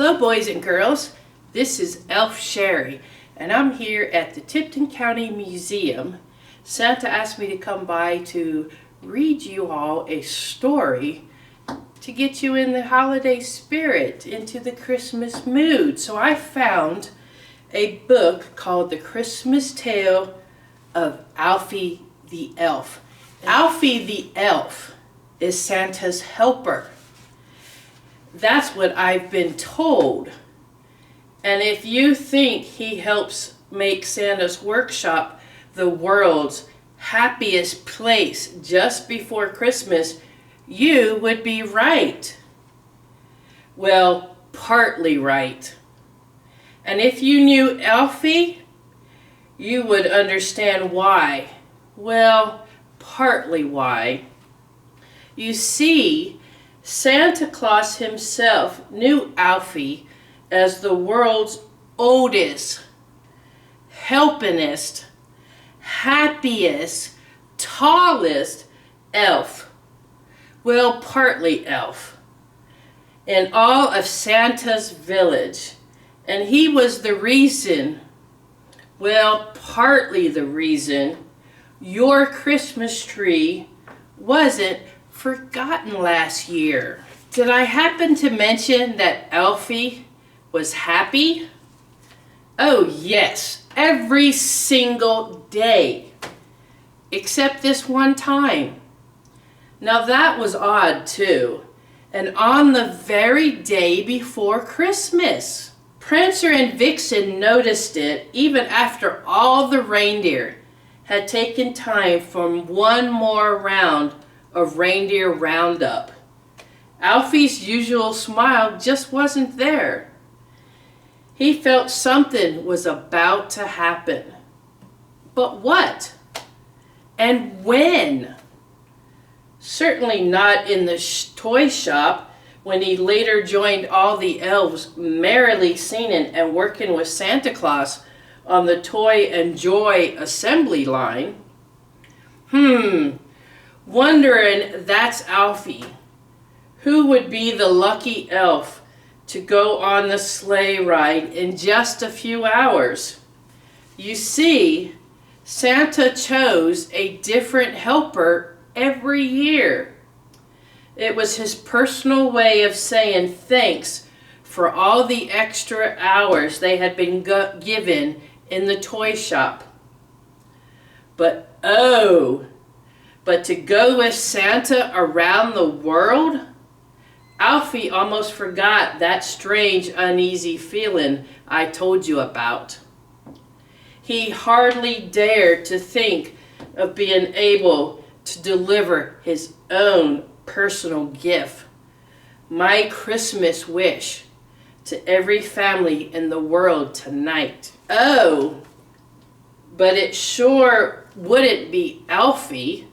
Hello boys and girls, this is Elf Sherri and I'm here at the Tipton County Museum. Santa asked me to come by to read you all a story to get you in the holiday spirit, into the Christmas mood. So I found a book called The Christmas Tale of Alfie the Elf. Alfie the Elf is Santa's helper. That's what I've been told. And if you think he helps make Santa's workshop the world's happiest place just before Christmas, you would be right. Well, partly right. And if you knew Alfie, you would understand why. Well, partly why. You see, Santa Claus himself knew Alfie as the world's oldest, helpingest, happiest, tallest elf. Well, partly elf. In all of Santa's village. And he was the reason, well, partly the reason, your Christmas tree wasn't forgotten last year. Did I happen to mention that Alfie was happy? Oh yes, every single day, except this one time. Now that was odd too, and on the very day before Christmas. Prancer and Vixen noticed it even after all the reindeer had taken time for one more round of reindeer roundup. Alfie's usual smile just wasn't there. He felt something was about to happen. But what? And when? Certainly not in the toy shop when he later joined all the elves merrily singing and working with Santa Claus on the Toy and Joy assembly line. Wondering that's Alfie. Who would be the lucky elf to go on the sleigh ride in just a few hours? You see, Santa chose a different helper every year. It was his personal way of saying thanks for all the extra hours they had been given in the toy shop. But to go with Santa around the world? Alfie almost forgot that strange, uneasy feeling I told you about. He hardly dared to think of being able to deliver his own personal gift, my Christmas wish, to every family in the world tonight. Oh, but it sure wouldn't be Alfie,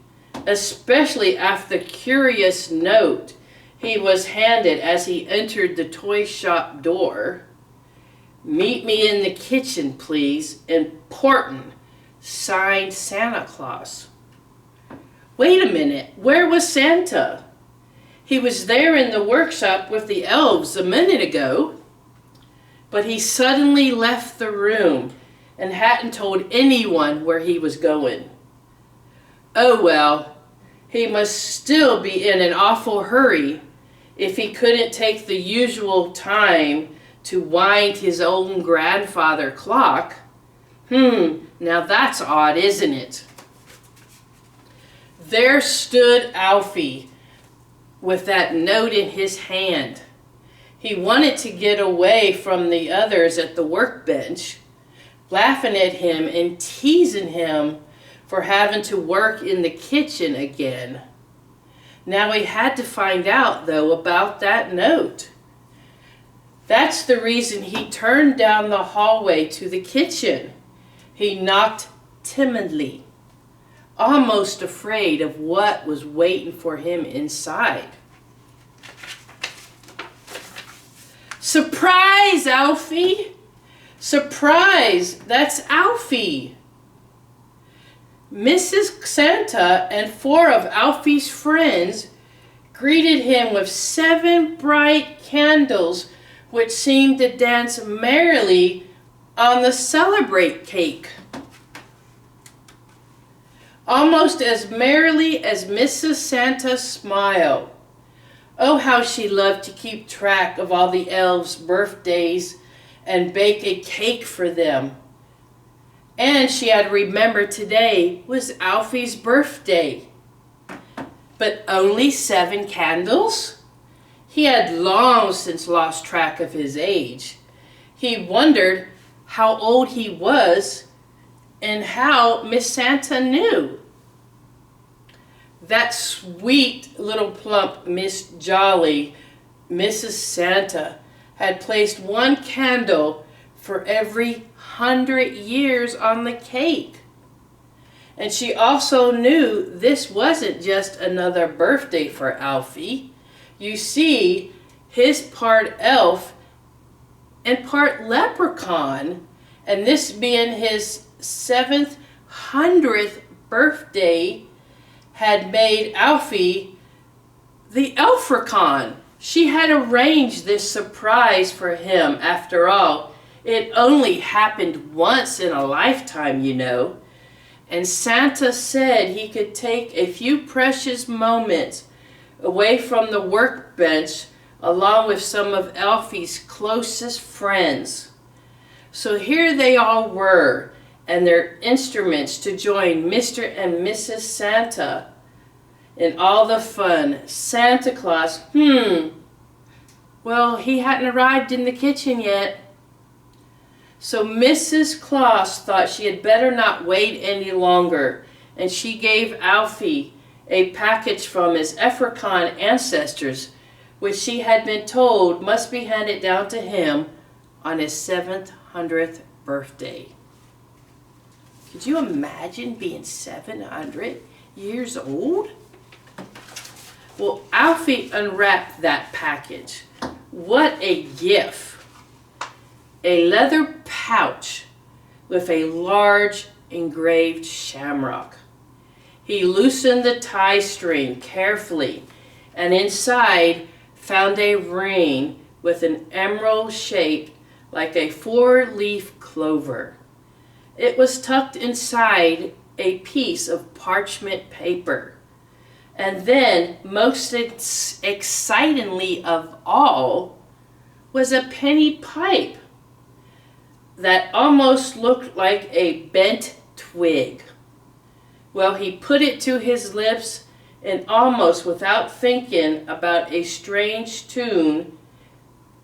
especially after the curious note he was handed as he entered the toy shop door. Meet me in the kitchen, please. Important. Signed, Santa Claus. Wait a minute. Where was Santa? He was there in the workshop with the elves a minute ago. But he suddenly left the room and hadn't told anyone where he was going. Oh well, he must still be in an awful hurry if he couldn't take the usual time to wind his own grandfather clock. Now that's odd, isn't it? There stood Alfie with that note in his hand. He wanted to get away from the others at the workbench, laughing at him and teasing him for having to work in the kitchen again. Now he had to find out, though, about that note. That's the reason he turned down the hallway to the kitchen. He knocked timidly, almost afraid of what was waiting for him inside. Surprise, Alfie! Surprise! That's Alfie! Mrs. Santa and 4 of Alfie's friends greeted him with 7 bright candles which seemed to dance merrily on the celebrate cake. Almost as merrily as Mrs. Santa's smile. Oh, how she loved to keep track of all the elves' birthdays and bake a cake for them. And she had remembered today was Alfie's birthday. But only 7 candles? He had long since lost track of his age. He wondered how old he was and how Miss Santa knew. That sweet little plump Miss Jolly, Mrs. Santa, had placed 1 candle for every 100 years on the cake. And she also knew this wasn't just another birthday for Alfie. You see, his part elf and part leprechaun, and this being his 700th birthday, had made Alfie the elfrecon. She had arranged this surprise for him. After all, it only happened once in a lifetime, you know. And Santa said he could take a few precious moments away from the workbench along with some of Alfie's closest friends. So here they all were, and their instruments to join Mr. and Mrs. Santa in all the fun. Santa Claus, well, he hadn't arrived in the kitchen yet. So Mrs. Claus thought she had better not wait any longer, and she gave Alfie a package from his African ancestors, which she had been told must be handed down to him on his 700th birthday. Could you imagine being 700 years old? Well, Alfie unwrapped that package. What a gift! A leather pouch with a large engraved shamrock. He loosened the tie string carefully, and inside found a ring with an emerald shaped like a 4-leaf clover. It was tucked inside a piece of parchment paper. And then, most excitingly of all, was a penny pipe that almost looked like a bent twig. Well, he put it to his lips, and almost without thinking about a strange tune,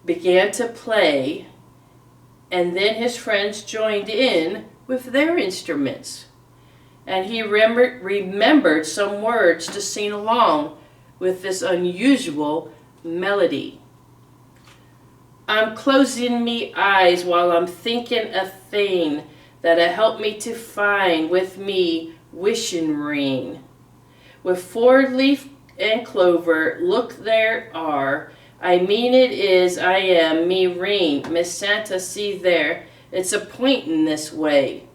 began to play, and then his friends joined in with their instruments. And he remembered some words to sing along with this unusual melody. I'm closing me eyes while I'm thinking a thing that'll help me to find with me wishing ring. With 4-leaf and clover, look there are. I mean it is, I am, me ring. Miss Santa, see there, it's a pointing this way.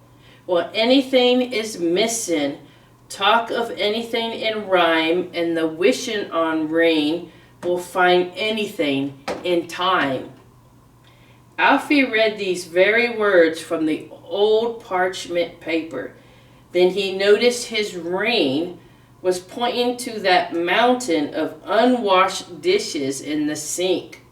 Well, anything is missing. Talk of anything in rhyme, and the wishing on ring will find anything in time. Alfie read these very words from the old parchment paper. Then he noticed his ring was pointing to that mountain of unwashed dishes in the sink.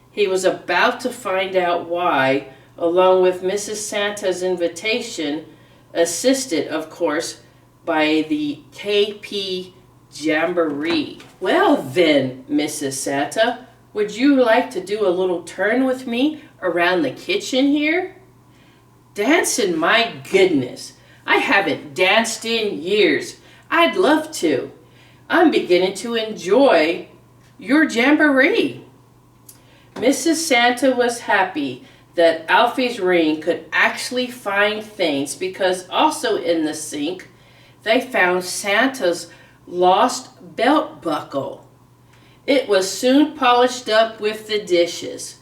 He was about to find out why, along with Mrs. Santa's invitation, assisted, of course, by the KP Jamboree. Well then, Mrs. Santa, would you like to do a little turn with me around the kitchen here? Dancing, my goodness. I haven't danced in years. I'd love to. I'm beginning to enjoy your jamboree. Mrs. Santa was happy that Alfie's ring could actually find things, because also in the sink they found Santa's lost belt buckle. It was soon polished up with the dishes.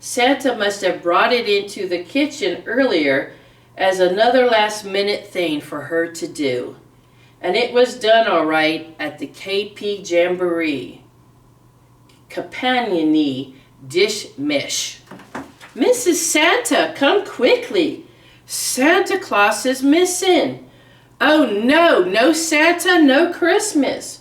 Santa must have brought it into the kitchen earlier as another last-minute thing for her to do. And it was done all right at the KP Jamboree. Companiony dish-mish. Mrs. Santa, come quickly. Santa Claus is missing. Oh no, no Santa, no Christmas.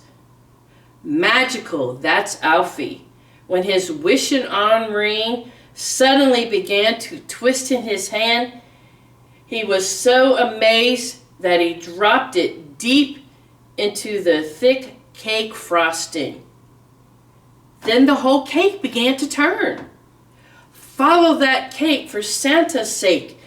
Magical, that's Alfie, when his wishing on ring suddenly began to twist in his hand. He was so amazed that he dropped it deep into the thick cake frosting. Then the whole cake began to turn. Follow that cake for Santa's sake.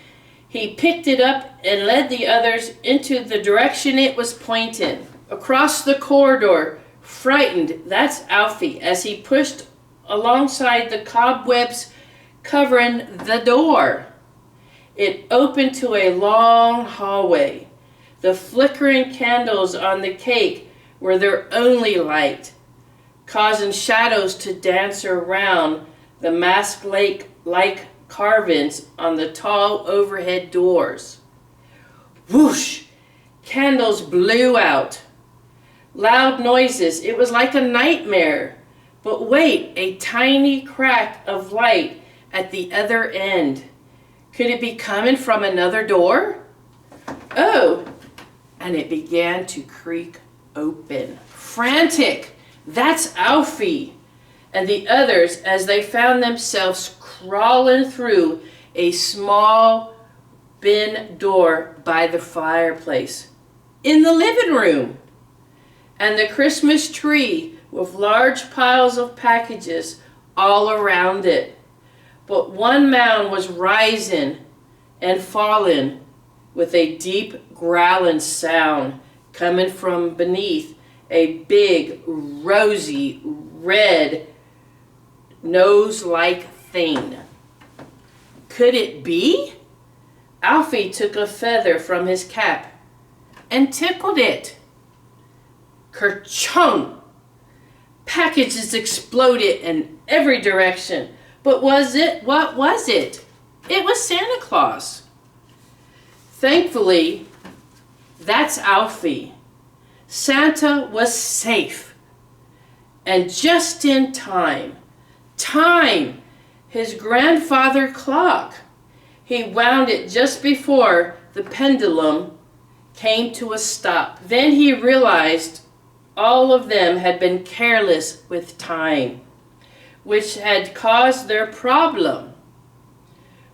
He picked it up and led the others into the direction it was pointing. Across the corridor, frightened, that's Alfie, as he pushed alongside the cobwebs covering the door. It opened to a long hallway. The flickering candles on the cake were their only light, causing shadows to dance around the mask-like carvings on the tall overhead doors. Whoosh! Candles blew out. Loud noises. It was like a nightmare. But wait, a tiny crack of light at the other end. Could it be coming from another door? Oh, and it began to creak open. Frantic! That's Alfie and the others as they found themselves crawling through a small bin door by the fireplace in the living room. And the Christmas tree with large piles of packages all around it. But one mound was rising and falling with a deep growling sound coming from beneath a big, rosy, red, nose-like thing. Could it be? Alfie took a feather from his cap and tickled it. Kerchung! Packages exploded in every direction. But was it? What was it? It was Santa Claus. Thankfully, that's Alfie. Santa was safe. And just in time. Time! His grandfather clock. He wound it just before the pendulum came to a stop. Then he realized all of them had been careless with time, which had caused their problem.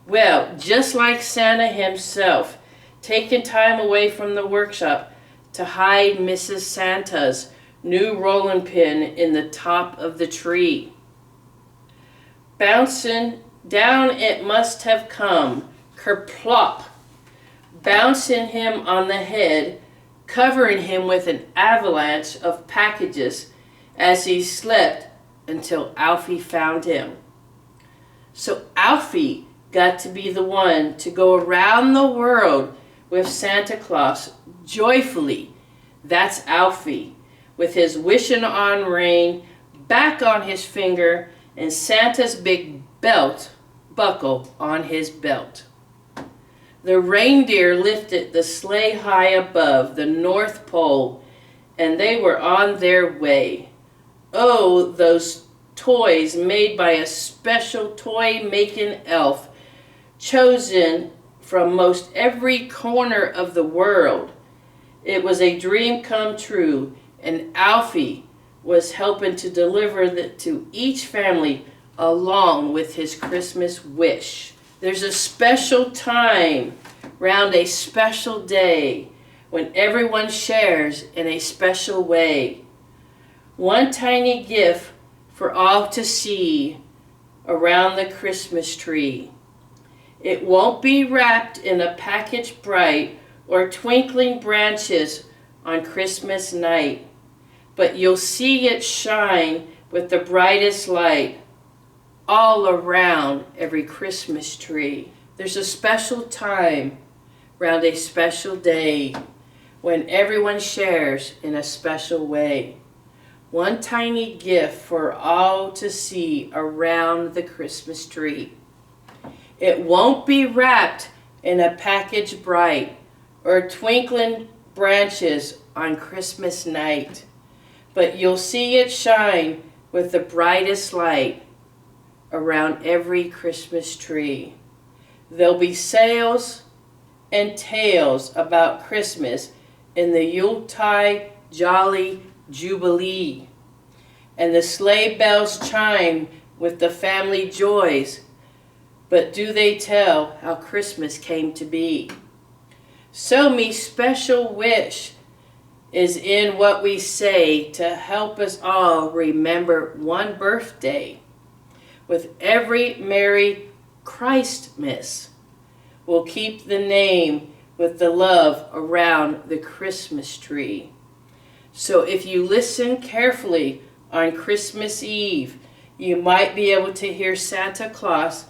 Well, just like Santa himself, taking time away from the workshop to hide Mrs. Santa's new rolling pin in the top of the tree. Bouncing down it must have come, kerplop, bouncing him on the head, covering him with an avalanche of packages as he slept until Alfie found him. So Alfie got to be the one to go around the world with Santa Claus joyfully. That's Alfie, with his wishing on ring back on his finger and Santa's big belt buckle on his belt. The reindeer lifted the sleigh high above the North Pole, and they were on their way. Oh, those toys made by a special toy-making elf, chosen from most every corner of the world. It was a dream come true, and Alfie was helping to deliver it to each family along with his Christmas wish. There's a special time round a special day when everyone shares in a special way. One tiny gift for all to see around the Christmas tree. It won't be wrapped in a package bright or twinkling branches on Christmas night, but you'll see it shine with the brightest light all around every Christmas tree. There's a special time round a special day when everyone shares in a special way. One tiny gift for all to see around the Christmas tree. It won't be wrapped in a package bright or twinkling branches on Christmas night, but you'll see it shine with the brightest light around every Christmas tree. There'll be sails and tales about Christmas in the Yuletide Jolly Jubilee. And the sleigh bells chime with the family joys. But do they tell how Christmas came to be? So me special wish is in what we say to help us all remember one birthday. With every Merry Christmas, we'll keep the name with the love around the Christmas tree. So if you listen carefully on Christmas Eve, you might be able to hear Santa Claus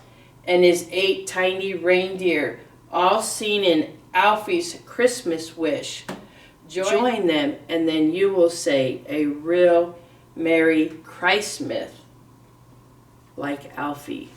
and his 8 tiny reindeer, all seen in Alfie's Christmas wish. Join them, and then you will say a real Merry Christmas like Alfie.